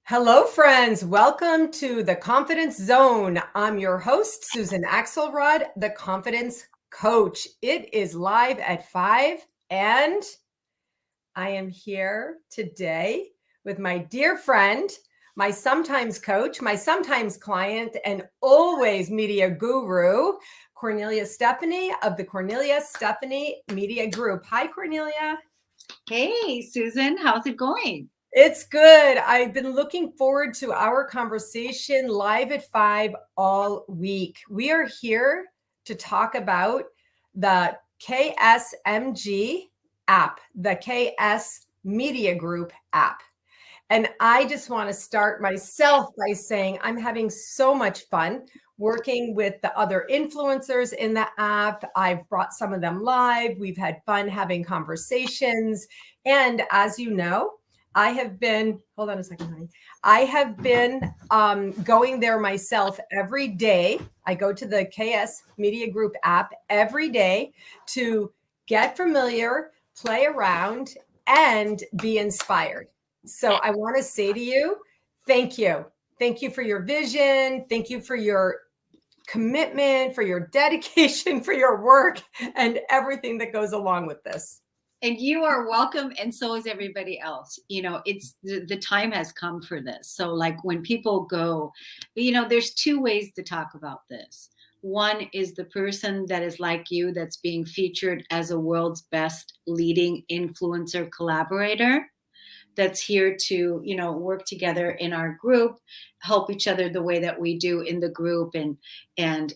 Hello, friends. Welcome to the Confidence Zone. I'm your host, Susan Axelrod, the Confidence Coach. It is live at 5, and I am here today with my dear friend, my sometimes coach, my sometimes client, and always media guru, Kornelia Stephanie of the Kornelia Stephanie Media Group. Hi, Kornelia. Hey, Susan, how's it going? It's good. I've been looking forward to our conversation live at 5 all week. We are here to talk about the KSMG app, the KS Media Group app. And I just want to start myself by saying I'm having so much fun working with the other influencers in the app. I've brought some of them live. We've had fun having conversations. And as you know, I have been, hold on a second, honey. I have been going there myself every day. I go to the KS Media Group app every day to get familiar, play around, and be inspired. So I want to say to you, thank you. Thank you for your vision. Thank you for your commitment, for your dedication, for your work, and everything that goes along with this. And you are welcome, and so is everybody else. It's the time has come for this. So, like when people go, there's two ways to talk about this. One is the person that is like you, that's being featured as a world's best leading influencer collaborator, that's here to work together in our group, help each other the way that we do in the group, and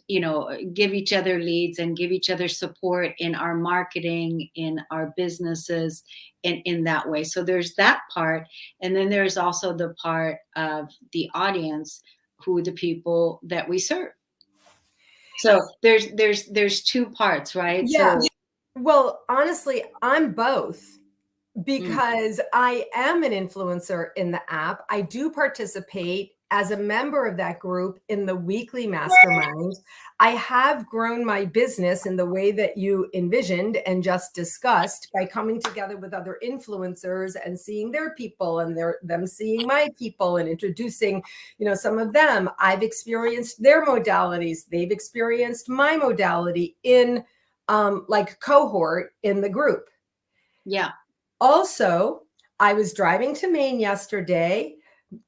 give each other leads and give each other support in our marketing, in our businesses, in that way. So there's that part, and then there's also the part of the audience, who the people that we serve. So there's two parts, right? Yeah. So Well, honestly, I'm both. Because I am an influencer in the app. I do participate as a member of that group in the weekly mastermind. I have grown my business in the way that you envisioned and just discussed by coming together with other influencers and seeing their people and them seeing my people and introducing, some of them. I've experienced their modalities. They've experienced my modality in like cohort in the group. yeah. Also, I was driving to Maine yesterday,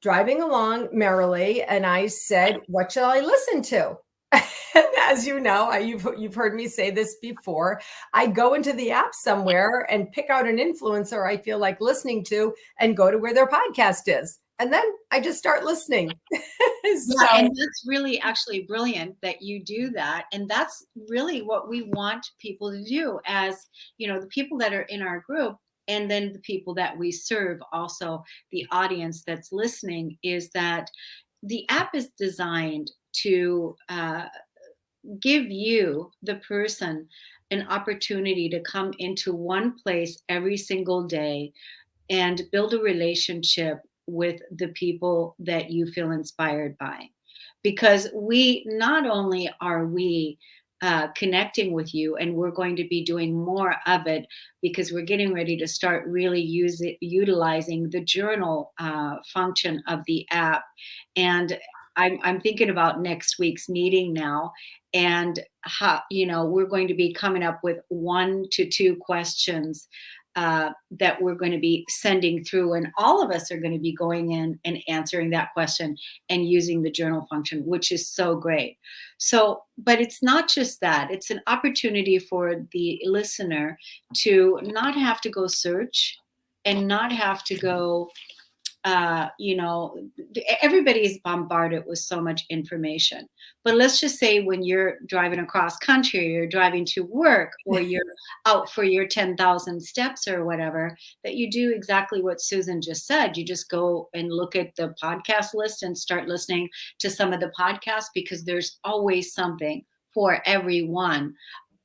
driving along merrily, and I said, "What shall I listen to?" And as you know, you've heard me say this before. I go into the app somewhere and pick out an influencer I feel like listening to, and go to where their podcast is, and then I just start listening. Yeah, and that's really actually brilliant that you do that. And that's really what we want people to do, as the people that are in our group, and then the people that we serve, also the audience that's listening, is that the app is designed to give you, the person, an opportunity to come into one place every single day and build a relationship with the people that you feel inspired by. Because we not only are we connecting with you, and we're going to be doing more of it, because we're getting ready to start really utilizing the journal function of the app. And I'm thinking about next week's meeting now, and how we're going to be coming up with 1 to 2 questions that we're going to be sending through, and all of us are going to be going in and answering that question and using the journal function, which is so great. So, but it's not just that, it's an opportunity for the listener to not have to go search, and not have to go everybody is bombarded with so much information. But let's just say when you're driving across country, or you're driving to work, or you're out for your 10,000 steps or whatever, that you do exactly what Susan just said. You just go and look at the podcast list and start listening to some of the podcasts, because there's always something for everyone.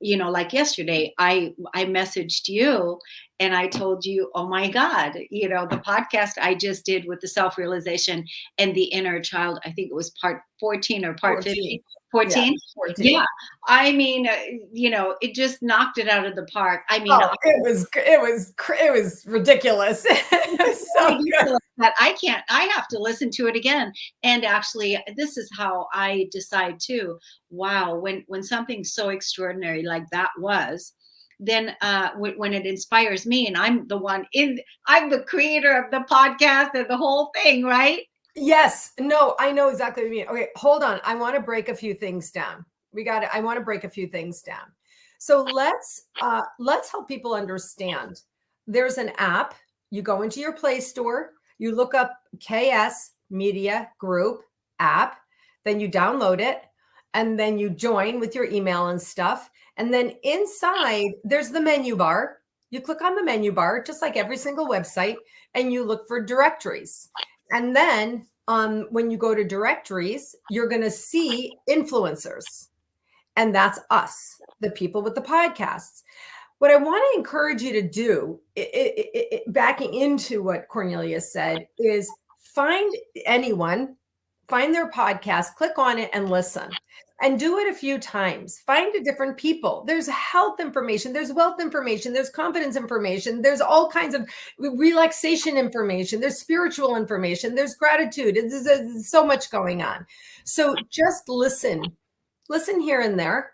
Like yesterday, I messaged you and I told you, oh my God, the podcast I just did with the self-realization and the inner child, I think it was part 14 or part 15. 14? Yeah, 14. Yeah. I mean, it just knocked it out of the park. I mean, it was ridiculous. It was so good. fabulous that I have to listen to it again. And actually, this is how I decide too. Wow, when something so extraordinary like that was, then when it inspires me, and I'm the creator of the podcast and the whole thing, right? Yes. No, I know exactly what you mean. Okay, hold on. I want to break a few things down. I want to break a few things down. So let's help people understand. There's an app. You go into your Play Store, you look up KS Media Group app, then you download it, and then you join with your email and stuff. And then inside, there's the menu bar. You click on the menu bar, just like every single website, and you look for directories. And then when you go to directories, you're going to see influencers. And that's us, the people with the podcasts. What I want to encourage you to do, backing into what Kornelia said, is find anyone, find their podcast, click on it and listen. And do it a few times. Find a different people. There's health information, there's wealth information, there's confidence information, there's all kinds of relaxation information, there's spiritual information, there's gratitude. There's so much going on. So just listen here and there.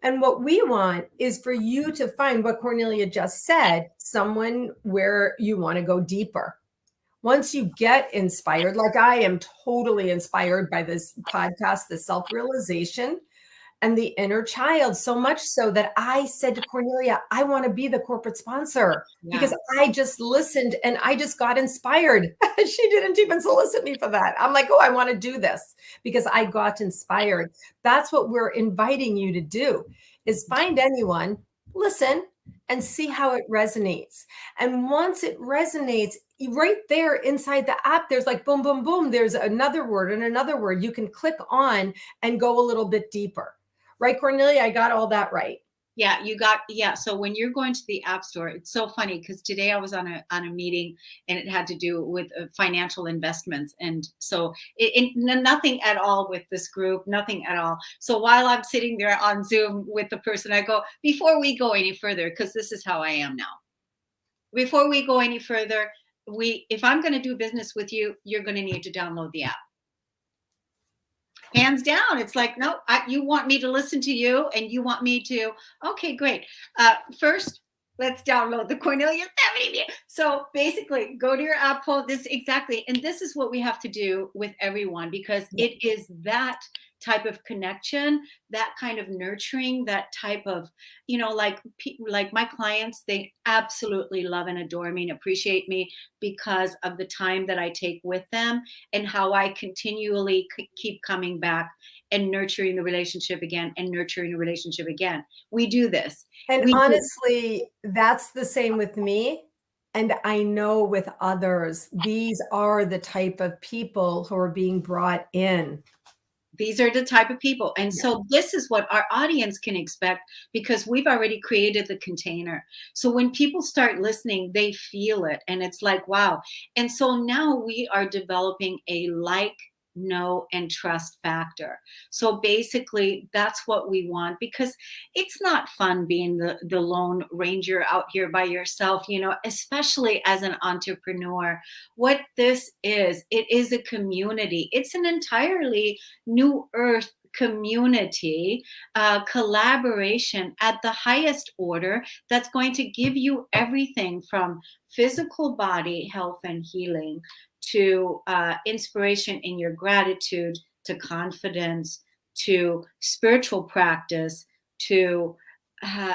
And what we want is for you to find what Kornelia just said, someone where you want to go deeper. Once you get inspired, like I am totally inspired by this podcast, the self-realization and the inner child, so much so that I said to Kornelia, I want to be the corporate sponsor because I just listened and I just got inspired. She didn't even solicit me for that. I'm like, oh, I want to do this because I got inspired. That's what we're inviting you to do, is find anyone, listen, and see how it resonates. And once it resonates, right there inside the app, there's like boom, boom, boom. There's another word and another word you can click on and go a little bit deeper. Right, Kornelia? I got all that right. Yeah. So when you're going to the App Store, it's so funny because today I was on a meeting and it had to do with financial investments. And so nothing at all with this group, nothing at all. So while I'm sitting there on Zoom with the person, I go, before we go any further, because this is how I am now. Before we go any further, if I'm going to do business with you, you're going to need to download the app. Hands down. It's like, no, you want me to listen to you and you want me to, okay, great. First, let's download the Kornelia Stephanie. So basically go to your app phone, and this is what we have to do with everyone, because it is that type of connection, that kind of nurturing, that type of, like my clients, they absolutely love and adore me and appreciate me because of the time that I take with them and how I continually keep coming back and nurturing the relationship again and nurturing the relationship again. We do this. And honestly, that's the same with me. And I know with others, these are the type of people who are being brought in. These are the type of people. And so this is what our audience can expect, because we've already created the container. So when people start listening, they feel it. And it's like, wow. And so now we are developing a know, and trust factor. So basically, that's what we want, because it's not fun being the lone ranger out here by yourself, especially as an entrepreneur. What this is, it is a community. It's an entirely new earth community, collaboration at the highest order that's going to give you everything from physical body health and healing to inspiration in your gratitude, to confidence, to spiritual practice, to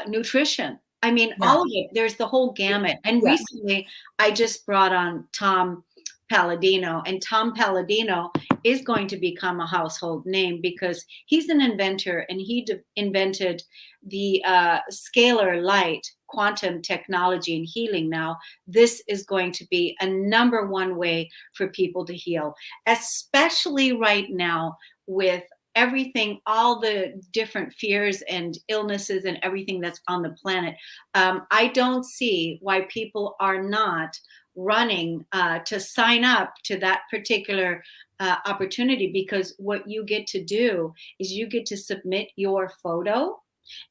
nutrition. I mean, all of it. There's the whole gamut. And recently, I just brought on Tom Palladino, and Tom Palladino is going to become a household name because he's an inventor, and he invented the scalar light quantum technology and healing. Now, this is going to be a number one way for people to heal, especially right now with everything, all the different fears and illnesses and everything that's on the planet. I don't see why people are not running to sign up to that particular opportunity, because what you get to do is you get to submit your photo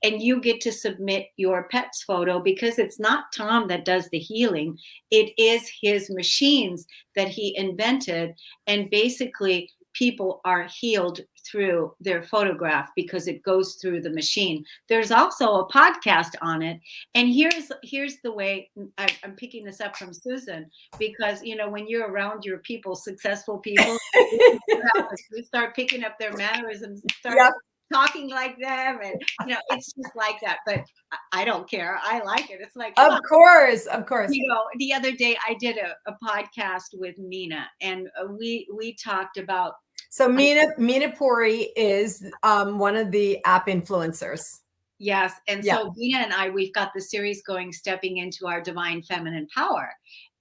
and you get to submit your pet's photo, because it's not Tom that does the healing. It is his machines that he invented. And basically people are healed through their photograph because it goes through the machine. There's also a podcast on it. And here's the way I'm picking this up from Susan, because, you know, when you're around your people, successful people, you start picking up their mannerisms, start talking like them, and you know, it's just like that. But I don't care. I like it. It's like, of course. You know, the other day I did a podcast with Mina, and we talked about. So Mina Puri is one of the app influencers. Yes, and so Mina and I, we've got the series going, Stepping into Our Divine Feminine Power,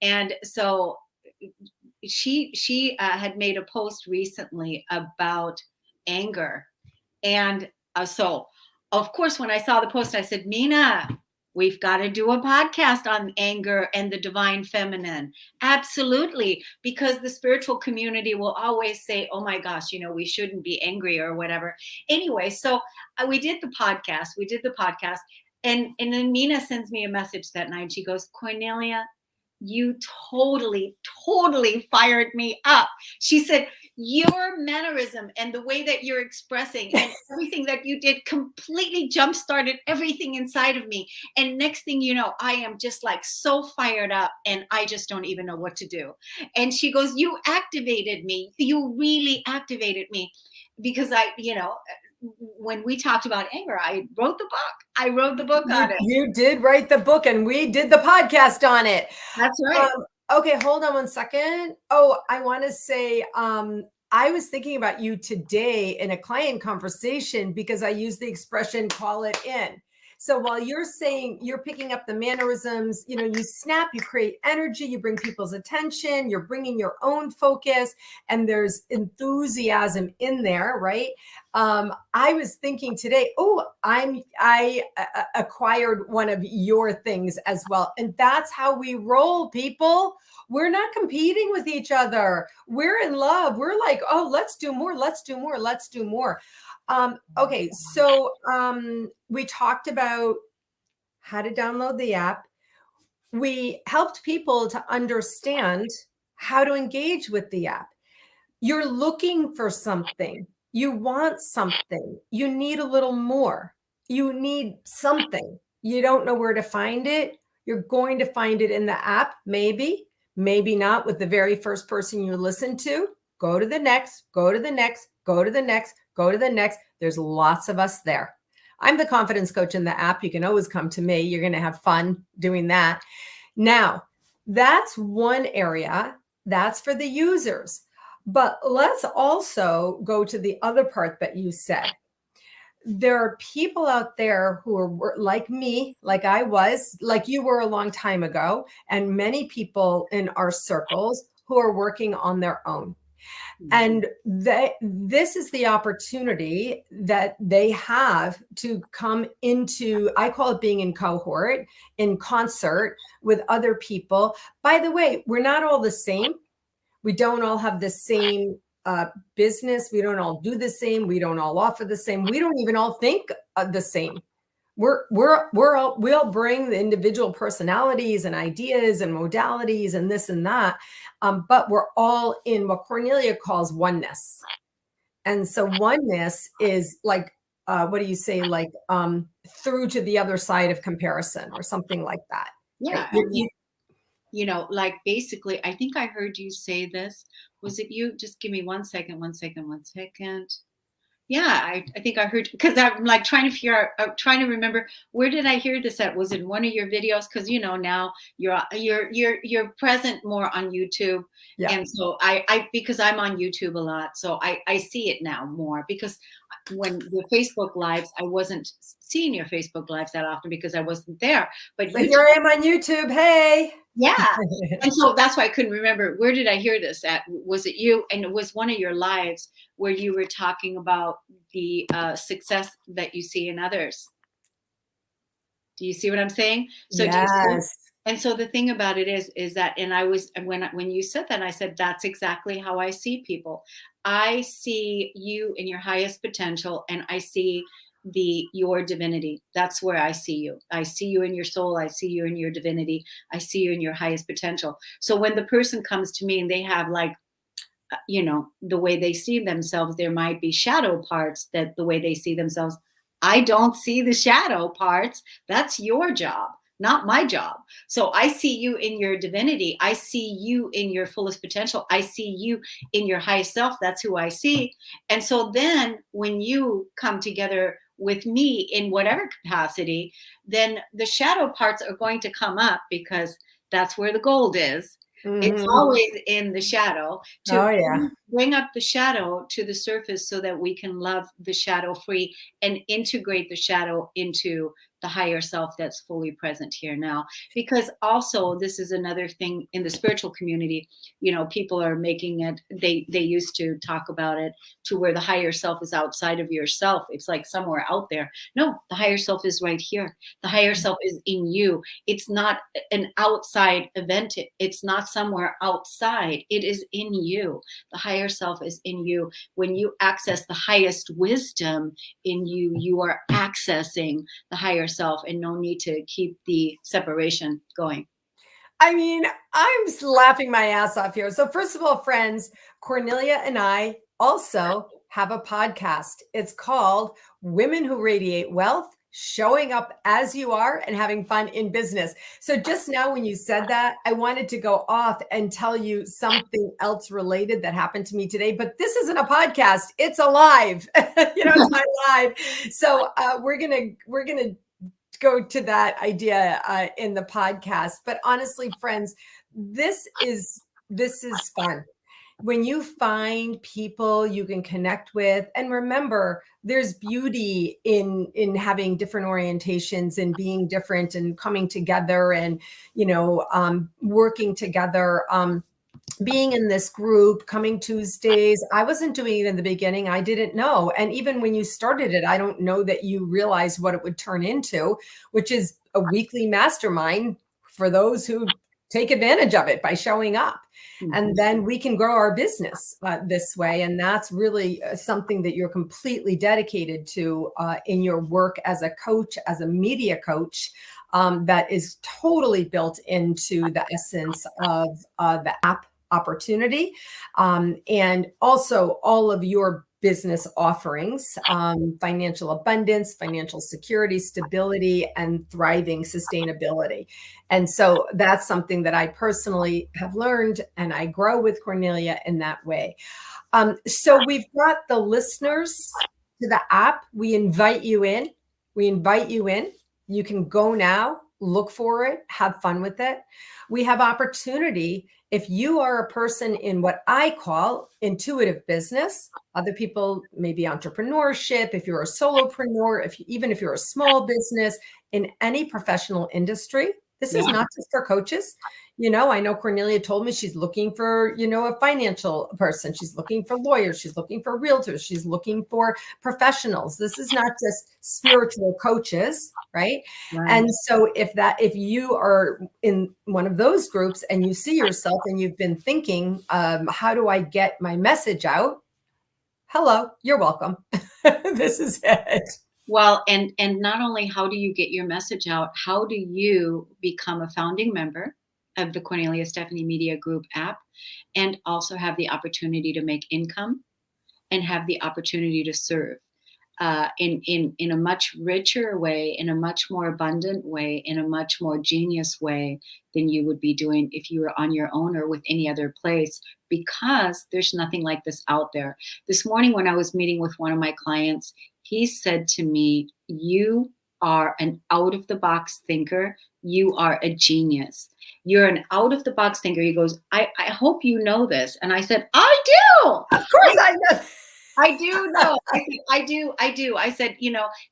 and so she had made a post recently about anger. And so, of course, when I saw the post, I said, Mina, we've got to do a podcast on anger and the divine feminine. Absolutely. Because the spiritual community will always say, oh my gosh, you know, we shouldn't be angry or whatever. Anyway, so we did the podcast. And then Mina sends me a message that night. She goes, Kornelia, you totally fired me up. She said, your mannerism and the way that you're expressing and everything that you did completely jump-started everything inside of me. And next thing you know, I am just like so fired up and I just don't even know what to do. And she goes, you activated me. You really activated me, because you know, when we talked about anger, I wrote the book on it. You did write the book, and we did the podcast on it. That's right. Okay, hold on one second. Oh, I want to say, I was thinking about you today in a client conversation because I use the expression call it in. So while you're saying you're picking up the mannerisms, you know, you snap, you create energy, you bring people's attention, you're bringing your own focus, and there's enthusiasm in there, right? I was thinking today, I acquired one of your things as well. And that's how we roll, people. We're not competing with each other. We're in love. We're like, oh, let's do more. Let's do more. Let's do more. Okay, so we talked about how to download the app. We helped people to understand how to engage with the app. You're looking for something. You want something. You need a little more. You need something. You don't know where to find it. You're going to find it in the app, maybe not with the very first person you listen to. Go to the next, go to the next, go to the next, go to the next. There's lots of us there. I'm the confidence coach in the app. You can always come to me. You're going to have fun doing that. Now, that's one area. That's for the users. But let's also go to the other part that you said. There are people out there who are like me, like I was, like you were a long time ago, and many people in our circles who are working on their own. And this is the opportunity that they have to come into, I call it being in cohort, in concert with other people. By the way, we're not all the same. We don't all have the same business. We don't all do the same. We don't all offer the same. We don't even all think the same. We'll bring the individual personalities and ideas and modalities and this and that. But we're all in what Kornelia calls oneness. And so oneness is like, what do you say? Like through to the other side of comparison or something like that. Yeah. You know, like basically, I think I heard you say this. Was it you? Just give me 1 second. Yeah, I think I heard, because I'm like trying to figure out, trying to remember, where did I hear this at? Was it one of your videos? Because you know now you're present more on YouTube, and so I because I'm on YouTube a lot, so I see it now more, because when the Facebook lives, I wasn't seeing your Facebook lives that often because I wasn't there. But here I am on YouTube. Hey. Yeah. And so that's why I couldn't remember, where did I hear this at? Was it you? And it was one of your lives where you were talking about the success that you see in others. Do you see what I'm saying? So yes. And so the thing about it is that, and I was, when you said that, I said, that's exactly how I see people. I see you in your highest potential, and I see your divinity. That's where I see you. I see you in your soul. I see you in your divinity. I see you in your highest potential. So when the person comes to me and they have like, the way they see themselves, there might be shadow parts that the way they see themselves. I don't see the shadow parts. That's your job, not my job. So I see you in your divinity. I see you in your fullest potential. I see you in your highest self. That's who I see. And so then when you come together with me in whatever capacity, then the shadow parts are going to come up because that's where the gold is. It's always in the shadow to bring up the shadow to the surface so that we can love the shadow free and integrate the shadow into the higher self that's fully present here now. Because also this is another thing in the spiritual community, people are making it, they used to talk about it to where the higher self is outside of yourself. It's like somewhere out there. No, the higher self is right here. The higher self is in you. It's not an outside event. It's not somewhere outside. It is in you. The higher self is in you. When you access the highest wisdom in you, you are accessing the higher self, and no need to keep the separation going. I mean, I'm laughing my ass off here. So first of all, friends, Kornelia and I also have a podcast. It's called Women Who Radiate Wealth, Showing Up as You Are and Having Fun in Business. So just now when you said that, I wanted to go off and tell you something else related that happened to me today, but this isn't a podcast. It's a live, it's my live. So we're going to go to that idea in the podcast. But honestly, friends, this is fun. When you find people you can connect with, and remember, there's beauty in having different orientations and being different and coming together and, working together. Being in this group, coming Tuesdays, I wasn't doing it in the beginning. I didn't know. And even when you started it, I don't know that you realized what it would turn into, which is a weekly mastermind for those who take advantage of it by showing up. Mm-hmm. And then we can grow our business this way. And that's really something that you're completely dedicated to in your work as a coach, as a media coach. That is totally built into the essence of the app opportunity. And also all of your business offerings, financial abundance, financial security, stability, and thriving sustainability. And so that's something that I personally have learned, and I grow with Kornelia in that way. So we've got the listeners to the app. We invite you in. You can go now, look for it, have fun with it. We have opportunity. If you are a person in what I call intuitive business, other people maybe entrepreneurship, if you're a solopreneur, even if you're a small business in any professional industry, this is not just for coaches. I know Kornelia told me she's looking for, a financial person. She's looking for lawyers. She's looking for realtors. She's looking for professionals. This is not just spiritual coaches, right? And so if you are in one of those groups and you see yourself and you've been thinking, how do I get my message out? Hello, you're welcome. This is it. Well, and not only how do you get your message out, how do you become a founding member of the Kornelia Stephanie Media Group app, and also have the opportunity to make income and have the opportunity to serve in a much richer way, in a much more abundant way, in a much more genius way than you would be doing if you were on your own or with any other place, because there's nothing like this out there. This morning when I was meeting with one of my clients, he said to me, "You are an out-of-the-box thinker. You are a genius. You're an out-of-the-box thinker." He goes, I hope you know this. And I said, I do. Of course I know. I do know. I said, I do. I said,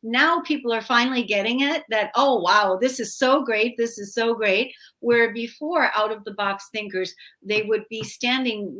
now people are finally getting it, that, oh, wow, this is so great. This is so great. Where before, out of the box thinkers, they would be standing,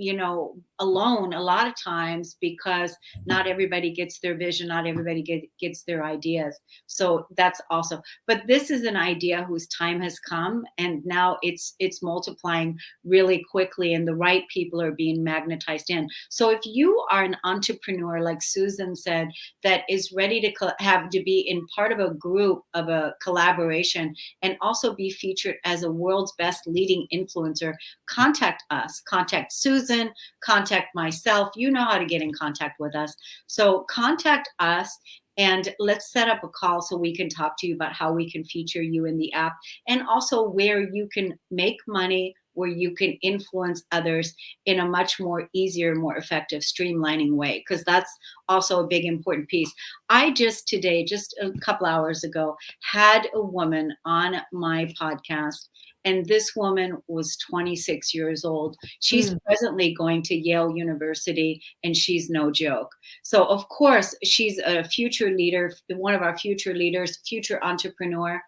alone a lot of times, because not everybody gets their vision. Not everybody gets their ideas. So that's also, but this is an idea whose time has come, and now it's multiplying really quickly, and the right people are being magnetized in. So if you are an entrepreneur, entrepreneur, like Susan said, that is ready to have to be in part of a group, of a collaboration, and also be featured as a world's best leading influencer, contact us, contact Susan, contact myself. You know how to get in contact with us. So contact us and let's set up a call so we can talk to you about how we can feature you in the app, and also where you can make money, where you can influence others in a much more easier, more effective, streamlining way, because that's also a big important piece. I just today, just a couple hours ago, had a woman on my podcast, and this woman was 26 years old. She's presently going to Yale University, and she's no joke. So of course, she's a future leader, one of our future leaders, future entrepreneur.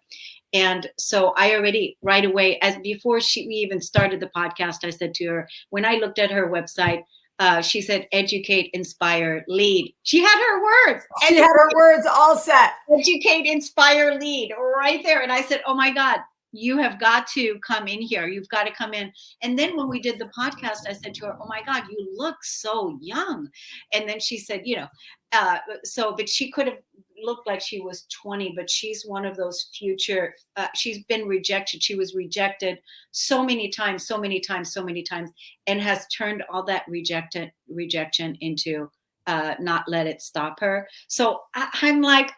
And so I already right away, as before we even started the podcast, I said to her, when I looked at her website, she said, educate, inspire, lead. She had her words. She had her words all set. Educate, inspire, lead right there. And I said, oh my God, you have got to come in here. You've got to come in. And then when we did the podcast, I said to her, oh my God, you look so young. And then she said, but she could have looked like she was 20, but she's one of those future, she's been rejected. She was rejected so many times, and has turned all that rejection into not let it stop her. So I'm like,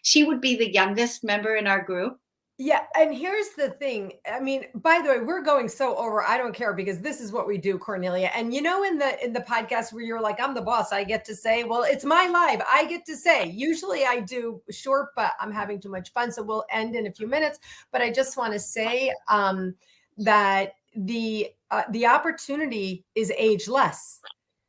she would be the youngest member in our group. Yeah. And here's the thing. I mean, by the way, we're going so over. I don't care, because this is what we do, Kornelia. And in the podcast where you're like, I'm the boss, I get to say, well, it's my live. I get to say, usually I do short, but I'm having too much fun. So we'll end in a few minutes. But I just want to say that the opportunity is ageless.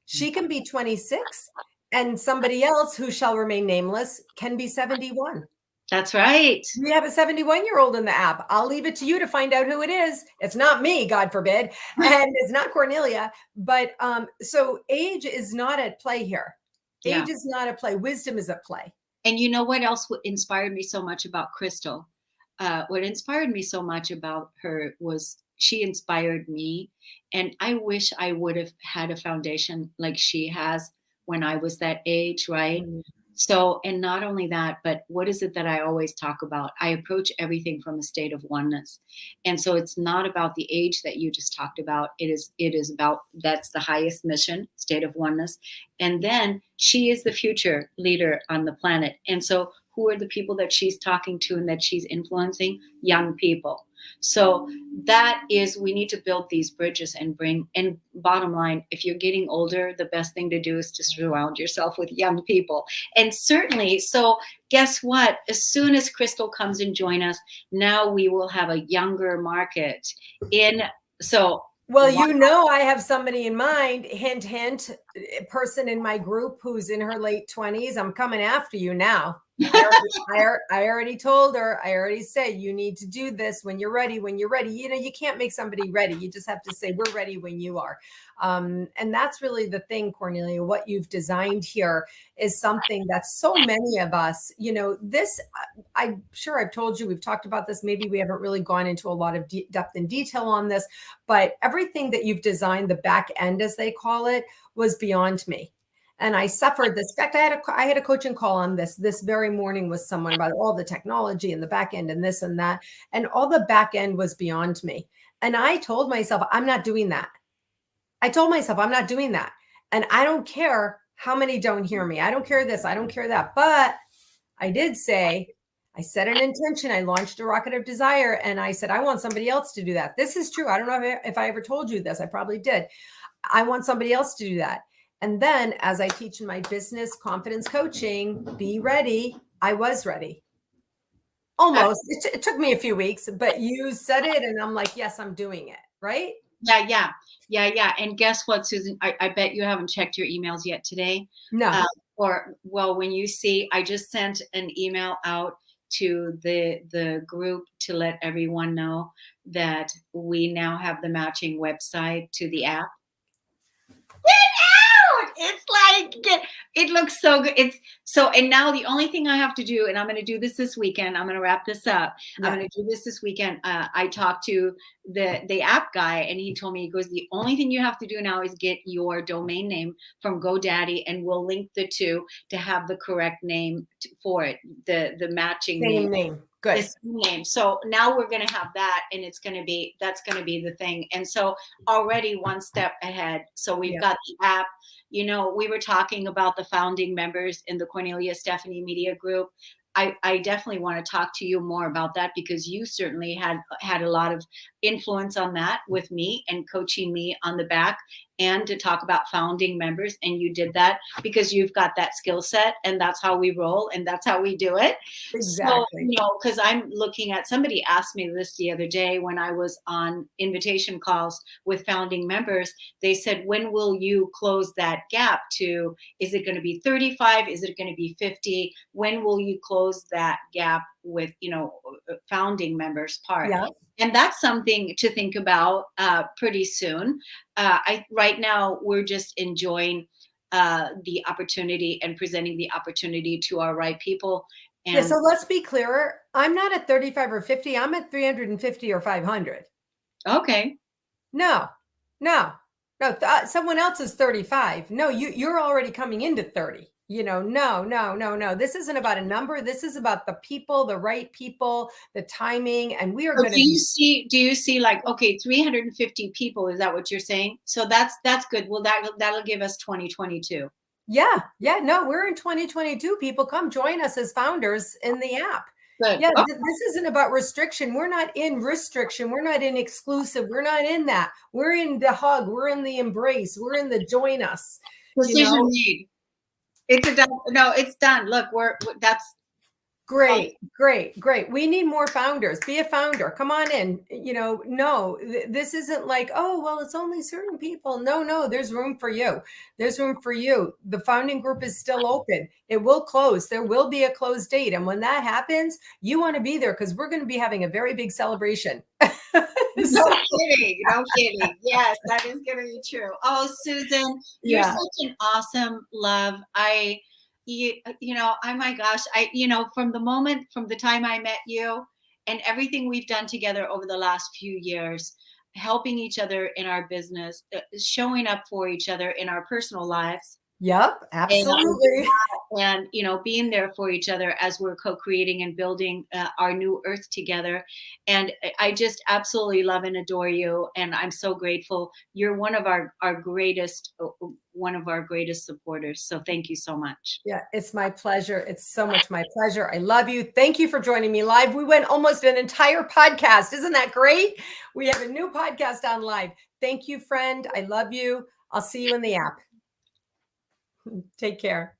She can be 26 and somebody else who shall remain nameless can be 71. That's right. We have a 71-year-old in the app. I'll leave it to you to find out who it is. It's not me, God forbid. And it's not Kornelia. But so age is not at play here. Age is not at play. Wisdom is at play. And you know what else inspired me so much about Crystal? What inspired me so much about her was she inspired me. And I wish I would have had a foundation like she has when I was that age, right? Mm-hmm. So, and not only that, but what is it that I always talk about? I approach everything from a state of oneness. And so it's not about the age that you just talked about. It is about, that's the highest mission, state of oneness. And then she is the future leader on the planet. And so who are the people that she's talking to and that she's influencing? Young people. So that is, we need to build these bridges and bottom line, if you're getting older, the best thing to do is to surround yourself with young people. And certainly, so guess what? As soon as Crystal comes and join us, now we will have a younger market Well, I have somebody in mind, hint, hint, a person in my group who's in her late 20s. I'm coming after you now. I already told her, I already said, you need to do this when you're ready. You can't make somebody ready. You just have to say, we're ready when you are. And that's really the thing, Kornelia, what you've designed here is something that so many of us, this, I'm sure I've told you, we've talked about this. Maybe we haven't really gone into a lot of depth and detail on this, but everything that you've designed, the back end, as they call it, was beyond me. And I suffered this. In fact, I had a coaching call on this very morning with someone about all the technology and the back end and this and that. And all the back end was beyond me. And I told myself, I'm not doing that. And I don't care how many don't hear me. I don't care this. I don't care that. But I did say, I set an intention. I launched a Rocket of Desire. And I said, I want somebody else to do that. This is true. I don't know if I ever told you this. I probably did. I want somebody else to do that. And then as I teach in my business confidence coaching, be ready. I was ready. Almost. It took me a few weeks, but you said it and I'm like, yes, I'm doing it. Right? Yeah. And guess what, Susan? I bet you haven't checked your emails yet today. No. When you see, I just sent an email out to the group to let everyone know that we now have the matching website to the app. It's like, it looks so good. And now the only thing I have to do, and I'm going to do this weekend, I'm going to wrap this up. Yeah. I'm going to do this weekend. I talked to the app guy, and he told me, he goes, the only thing you have to do now is get your domain name from GoDaddy, and we'll link the two to have the correct name for it, the matching Same name. Good. the same name. So now we're going to have that, and that's going to be the thing. And so already one step ahead. So we've got the app. You know, we were talking about the founding members in the Kornelia Stephanie Media Group. I definitely want to talk to you more about that, because you certainly had a lot of influence on that with me and coaching me on the back, and to talk about founding members. And you did that because you've got that skill set, and that's how we roll, and that's how we do it. Exactly. So, you know, because I'm looking at, somebody asked me this the other day when I was on invitation calls with founding members. They said, when will you close that gap to, is it going to be 35? Is it going to be 50? When will you close that gap with, you know, founding members part? Yeah. And that's something to think about pretty soon. Right now, we're just enjoying the opportunity and presenting the opportunity to our right people. And yeah, so let's be clearer. I'm not at 35 or 50. I'm at 350 or 500. Okay. No. Someone else is 35. No, you're already coming into 30. You know, no. This isn't about a number. This is about the people, the right people, the timing, and we are going to. Do you see like, okay, 350 people? Is that what you're saying? So that's good. Well, that'll give us 2022. Yeah. No, we're in 2022. People, come join us as founders in the app. Good. Yeah, this isn't about restriction. We're not in restriction. We're not in exclusive. We're not in that. We're in the hug. We're in the embrace. We're in the join us. Decision made. It's done. Look, that's great. We need more founders. Be a founder. Come on in. You know, no, this isn't like, oh, well, it's only certain people. No, there's room for you. There's room for you. The founding group is still open. It will close. There will be a close date. And when that happens, you want to be there, because we're going to be having a very big celebration. No kidding. Yes, that is going to be true. Oh, Susan, you're such an awesome love. Oh my gosh, from the time I met you and everything we've done together over the last few years, helping each other in our business, showing up for each other in our personal lives. Yep, absolutely. And being there for each other as we're co-creating and building our new earth together. And I just absolutely love and adore you. And I'm so grateful. You're one of our greatest supporters. So thank you so much. Yeah, it's my pleasure. It's so much my pleasure. I love you. Thank you for joining me live. We went almost an entire podcast. Isn't that great? We have a new podcast on live. Thank you, friend. I love you. I'll see you in the app. Take care.